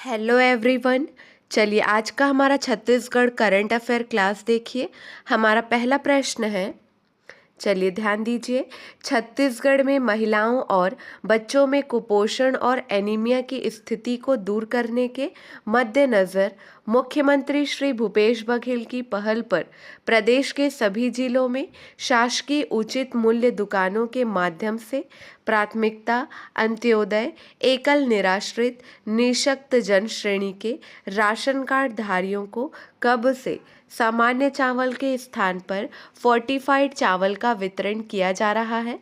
Hello everyone. चलिए आज का हमारा छत्तीसगढ़ करंट अफेयर क्लास देखिए। हमारा पहला प्रश्न है, चलिए ध्यान दीजिए। छत्तीसगढ़ में महिलाओं और बच्चों में कुपोषण और एनीमिया की स्थिति को दूर करने के मद्देनज़र मुख्यमंत्री श्री भूपेश बघेल की पहल पर प्रदेश के सभी जिलों में शासकीय उचित मूल्य दुकानों के माध्यम से प्राथमिकता, अंत्योदय, एकल निराश्रित, निःशक्त जन श्रेणी के राशन कार्ड धारियों को कब से सामान्य चावल के स्थान पर फोर्टिफाइड चावल का वितरण किया जा रहा है।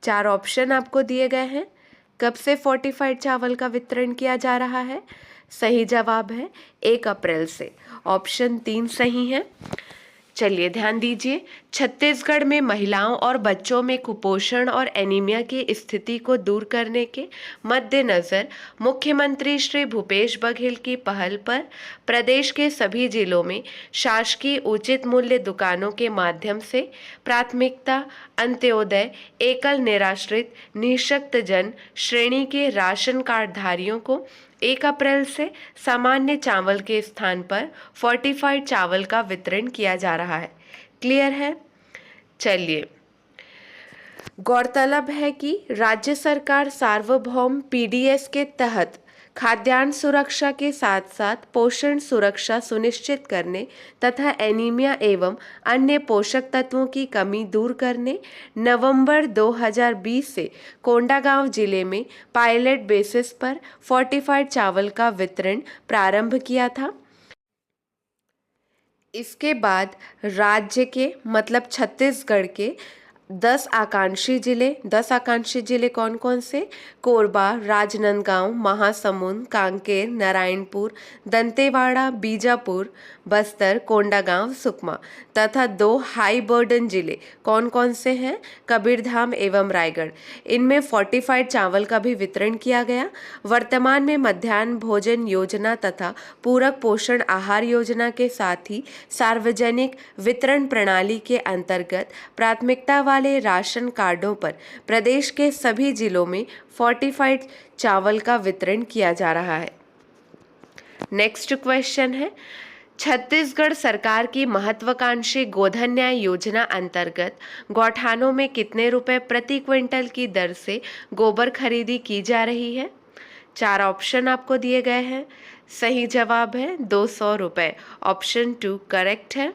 4 ऑप्शन आपको दिए गए हैं। कब से फोर्टिफाइड चावल का वितरण किया जा रहा है? सही जवाब है 1 अप्रैल से। ऑप्शन 3 सही है। चलिए ध्यान दीजिए। छत्तीसगढ़ में महिलाओं और बच्चों में कुपोषण और एनीमिया की स्थिति को दूर करने के मद्देनज़र मुख्यमंत्री श्री भूपेश बघेल की पहल पर प्रदेश के सभी जिलों में शासकीय उचित मूल्य दुकानों के माध्यम से प्राथमिकता, अंत्योदय, एकल निराश्रित, निःशक्त जन श्रेणी के राशन कार्ड धारियों को 1 अप्रैल से सामान्य चावल के स्थान पर फोर्टिफाइड चावल का वितरण किया जा रहा है। क्लियर है? चलिए, गौरतलब है कि राज्य सरकार सार्वभौम पीडीएस के तहत खाद्यान्न सुरक्षा के साथ साथ पोषण सुरक्षा सुनिश्चित करने तथा एनीमिया एवं अन्य पोषक तत्वों की कमी दूर करने नवंबर 2020 से कोंडागांव जिले में पायलट बेसिस पर फोर्टिफाइड चावल का वितरण प्रारंभ किया था। इसके बाद राज्य के मतलब छत्तीसगढ़ के 10 आकांक्षी जिले कौन कौन से? कोरबा, राजनांदगांव, महासमुंद, कांकेर, नारायणपुर, दंतेवाड़ा, बीजापुर, बस्तर, कोंडागांव, सुकमा तथा 2 हाई बर्डन जिले कौन कौन से हैं? कबीरधाम एवं रायगढ़। इनमें फोर्टिफाइड चावल का भी वितरण किया गया। वर्तमान में मध्याह्न भोजन योजना तथा पूरक पोषण आहार योजना के साथ ही सार्वजनिक वितरण प्रणाली के अंतर्गत प्राथमिकता वाले राशन कार्डों पर प्रदेश के सभी जिलों में फोर्टिफाइड चावल का वितरण किया जा रहा है। नेक्स्ट क्वेश्चन है, छत्तीसगढ़ सरकार की महत्वाकांक्षी गोधन न्याय योजना अंतर्गत गौठानों में कितने रुपए प्रति क्विंटल की दर से गोबर खरीदी की जा रही है? 4 ऑप्शन आपको दिए गए हैं। सही जवाब है 200 रुपये। ऑप्शन 2 करेक्ट है।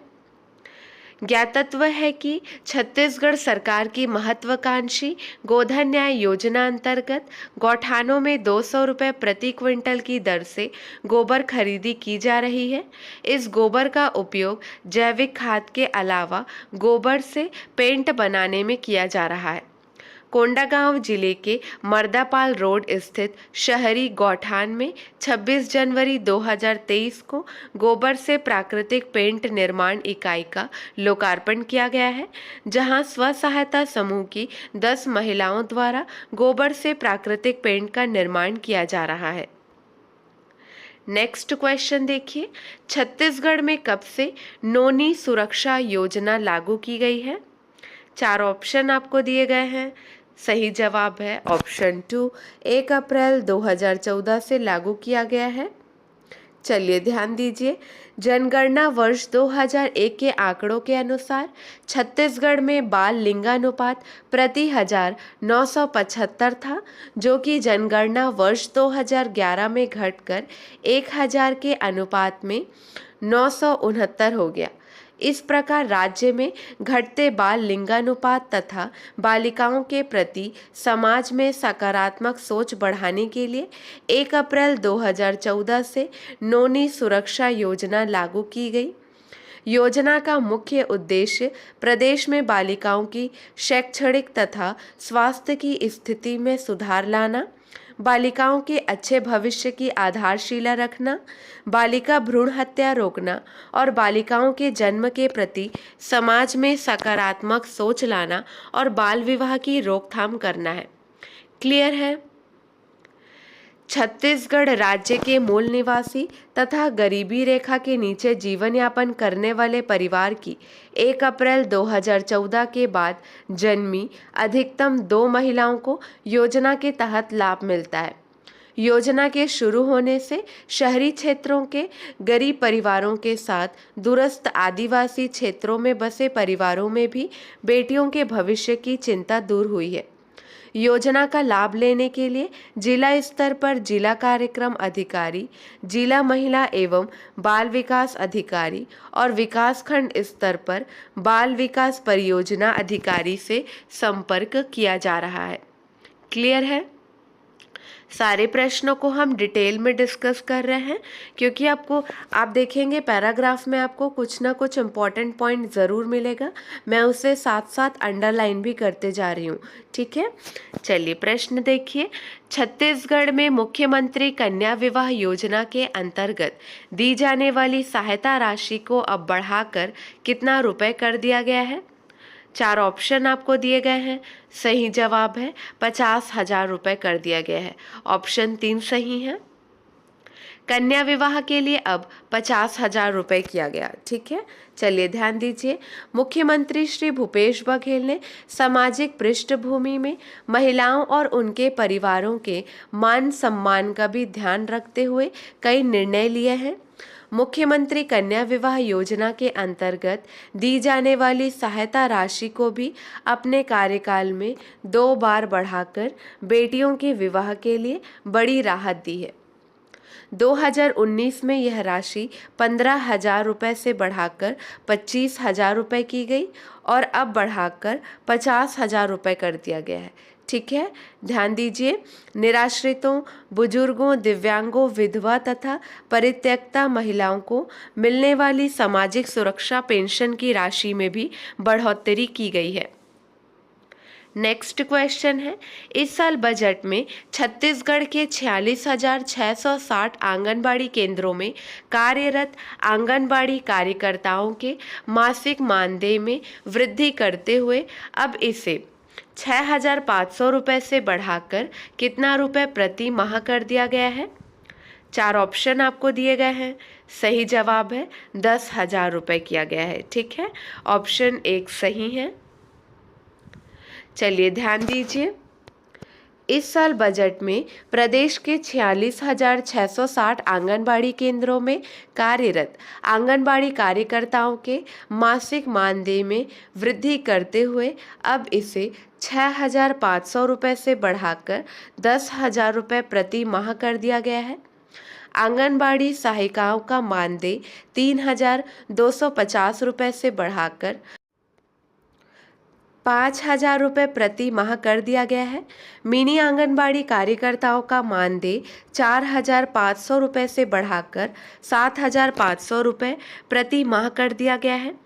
ज्ञातत्व है कि छत्तीसगढ़ सरकार की महत्वाकांक्षी गोधन न्याय योजना अंतर्गत गौठानों में 200 रुपये प्रति क्विंटल की दर से गोबर खरीदी की जा रही है। इस गोबर का उपयोग जैविक खाद के अलावा गोबर से पेंट बनाने में किया जा रहा है। कोंडागांव जिले के मर्दापाल रोड स्थित शहरी गौठान में 26 जनवरी 2023 को गोबर से प्राकृतिक पेंट निर्माण इकाई का लोकार्पण किया गया है, जहां स्व सहायता समूह की 10 महिलाओं द्वारा गोबर से प्राकृतिक पेंट का निर्माण किया जा रहा है। नेक्स्ट क्वेश्चन देखिए, छत्तीसगढ़ में कब से नोनी सुरक्षा योजना लागू की गई है? 4 ऑप्शन आपको दिए गए हैं। सही जवाब है ऑप्शन 2, 1 अप्रैल 2014 से लागू किया गया है। चलिए ध्यान दीजिए। जनगणना वर्ष 2001 के आंकड़ों के अनुसार छत्तीसगढ़ में बाल लिंगानुपात प्रति 1975 था, जो कि जनगणना वर्ष 2011 में घटकर 1000 के अनुपात में 969 हो गया। इस प्रकार राज्य में घटते बाल लिंगानुपात तथा बालिकाओं के प्रति समाज में सकारात्मक सोच बढ़ाने के लिए 1 अप्रैल 2014 से नोनी सुरक्षा योजना लागू की गई। योजना का मुख्य उद्देश्य प्रदेश में बालिकाओं की शैक्षणिक तथा स्वास्थ्य की स्थिति में सुधार लाना, बालिकाओं के अच्छे भविष्य की आधारशिला रखना, बालिका भ्रूण हत्या रोकना और बालिकाओं के जन्म के प्रति समाज में सकारात्मक सोच लाना और बाल विवाह की रोकथाम करना है। क्लियर है? छत्तीसगढ़ राज्य के मूल निवासी तथा गरीबी रेखा के नीचे जीवन यापन करने वाले परिवार की 1 अप्रैल 2014 के बाद जन्मी अधिकतम 2 महिलाओं को योजना के तहत लाभ मिलता है। योजना के शुरू होने से शहरी क्षेत्रों के गरीब परिवारों के साथ दूरस्थ आदिवासी क्षेत्रों में बसे परिवारों में भी बेटियों के भविष्य की चिंता दूर हुई है। योजना का लाभ लेने के लिए जिला स्तर पर जिला कार्यक्रम अधिकारी, जिला महिला एवं बाल विकास अधिकारी और विकासखंड स्तर पर बाल विकास परियोजना अधिकारी से संपर्क किया जा रहा है। क्लियर है? सारे प्रश्नों को हम डिटेल में डिस्कस कर रहे हैं, क्योंकि आप देखेंगे पैराग्राफ में आपको कुछ ना कुछ इम्पॉर्टेंट पॉइंट ज़रूर मिलेगा। मैं उसे साथ साथ अंडरलाइन भी करते जा रही हूँ। ठीक है, चलिए प्रश्न देखिए। छत्तीसगढ़ में मुख्यमंत्री कन्या विवाह योजना के अंतर्गत दी जाने वाली सहायता राशि को अब बढ़ाकर कितना रुपए कर दिया गया है? 4 ऑप्शन आपको दिए गए हैं। सही जवाब है 50,000 रुपये कर दिया गया है। ऑप्शन 3 सही है। कन्या विवाह के लिए अब 50,000 रुपये किया गया। ठीक है, चलिए ध्यान दीजिए। मुख्यमंत्री श्री भूपेश बघेल ने सामाजिक पृष्ठभूमि में महिलाओं और उनके परिवारों के मान सम्मान का भी ध्यान रखते हुए कई निर्णय लिए हैं। मुख्यमंत्री कन्या विवाह योजना के अंतर्गत दी जाने वाली सहायता राशि को भी अपने कार्यकाल में 2 बार बढ़ाकर बेटियों के विवाह के लिए बड़ी राहत दी है। 2019 में यह राशि 15,000 रुपये से बढ़ाकर 25,000 रुपये की गई और अब बढ़ाकर 50,000 रुपये कर दिया गया है। ठीक है, ध्यान दीजिए। निराश्रितों, बुजुर्गों, दिव्यांगों, विधवा तथा परित्यक्ता महिलाओं को मिलने वाली सामाजिक सुरक्षा पेंशन की राशि में भी बढ़ोतरी की गई है। नेक्स्ट क्वेश्चन है, इस साल बजट में छत्तीसगढ़ के 46,660 आंगनबाड़ी केंद्रों में कार्यरत आंगनबाड़ी कार्यकर्ताओं के मासिक मानदेय में वृद्धि करते हुए अब इसे 6,500 रुपये से बढ़ाकर कितना रुपए प्रति माह कर दिया गया है? 4 ऑप्शन आपको दिए गए हैं। सही जवाब है 10,000 रुपये किया गया है। ठीक है, ऑप्शन 1 सही है। चलिए ध्यान दीजिए। इस साल बजट में प्रदेश के 46,660 आंगनबाड़ी केंद्रों में कार्यरत आंगनबाड़ी कार्यकर्ताओं के मासिक मानदेय में वृद्धि करते हुए अब इसे 6,500 रुपये से बढ़ाकर 10,000 रुपये प्रति माह कर दिया गया है। आंगनबाड़ी सहायिकाओं का मानदेय 3,250 रुपये से बढ़ाकर 5,000 रुपये प्रति माह कर दिया गया है। मिनी आंगनबाड़ी कार्यकर्ताओं का मानदेय 4,500 रुपये से बढ़ाकर 7,500 रुपये प्रति माह कर दिया गया है।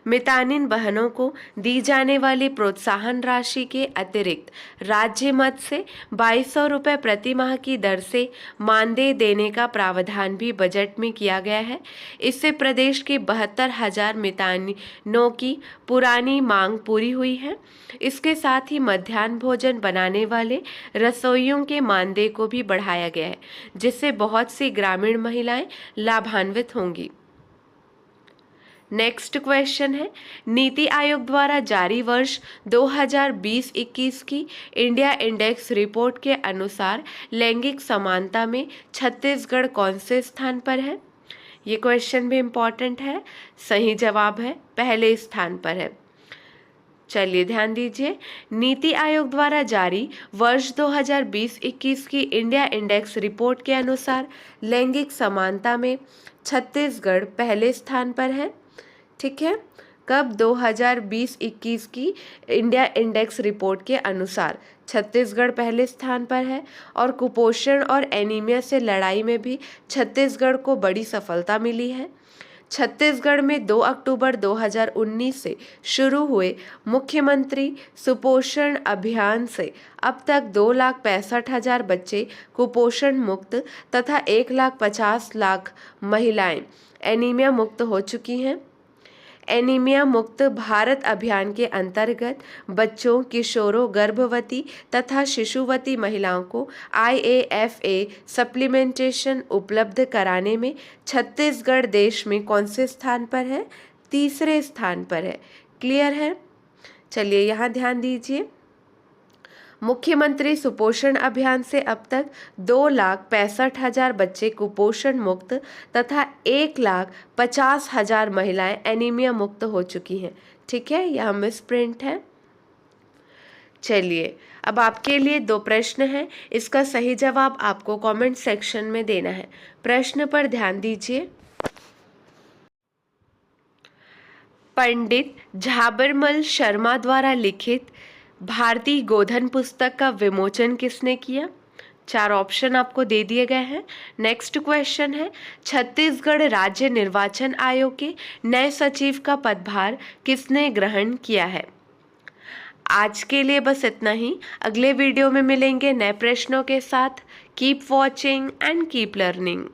मितानिन बहनों को दी जाने वाली प्रोत्साहन राशि के अतिरिक्त राज्य मद से 2,200 रुपये प्रति माह की दर से मानदेय देने का प्रावधान भी बजट में किया गया है। इससे प्रदेश के 72,000 मितानिनों की पुरानी मांग पूरी हुई है। इसके साथ ही मध्याह्न भोजन बनाने वाले रसोइयों के मानदेय को भी बढ़ाया गया है, जिससे बहुत सी ग्रामीण महिलाएं लाभान्वित होंगी। नेक्स्ट क्वेश्चन है, नीति आयोग द्वारा जारी वर्ष 2020-21 की इंडिया इंडेक्स रिपोर्ट के अनुसार लैंगिक समानता में छत्तीसगढ़ कौन से स्थान पर है? ये क्वेश्चन भी इम्पॉर्टेंट है। सही जवाब है पहले स्थान पर है। चलिए ध्यान दीजिए। नीति आयोग द्वारा जारी वर्ष 2020-21 की इंडिया इंडेक्स रिपोर्ट के अनुसार लैंगिक समानता में छत्तीसगढ़ पहले स्थान पर है। ठीक है, कब? 2020-21 की इंडिया इंडेक्स रिपोर्ट के अनुसार छत्तीसगढ़ पहले स्थान पर है। और कुपोषण और एनीमिया से लड़ाई में भी छत्तीसगढ़ को बड़ी सफलता मिली है। छत्तीसगढ़ में 2 अक्टूबर 2019 से शुरू हुए मुख्यमंत्री सुपोषण अभियान से अब तक 2,65,000 बच्चे कुपोषण मुक्त तथा 1,50,00,000 महिलाएं एनीमिया मुक्त हो चुकी हैं। एनीमिया मुक्त भारत अभियान के अंतर्गत बच्चों, किशोरों, गर्भवती तथा शिशुवती महिलाओं को IAFA सप्लीमेंटेशन उपलब्ध कराने में छत्तीसगढ़ देश में कौन से स्थान पर है? तीसरे स्थान पर है। क्लियर है? चलिए यहाँ ध्यान दीजिए। मुख्यमंत्री सुपोषण अभियान से अब तक 2,65,000 बच्चे कुपोषण मुक्त तथा 1,50,000 महिलाएं एनीमिया मुक्त हो चुकी हैं। ठीक है, यह मिस प्रिंट है। चलिए, अब आपके लिए 2 प्रश्न हैं, इसका सही जवाब आपको कमेंट सेक्शन में देना है। प्रश्न पर ध्यान दीजिए। पंडित झाबरमल शर्मा द्वारा लिखित भारतीय गोधन पुस्तक का विमोचन किसने किया? 4 ऑप्शन आपको दे दिए गए हैं। नेक्स्ट क्वेश्चन है, छत्तीसगढ़ राज्य निर्वाचन आयोग के नए सचिव का पदभार किसने ग्रहण किया है? आज के लिए बस इतना ही। अगले वीडियो में मिलेंगे नए प्रश्नों के साथ। Keep watching and keep learning.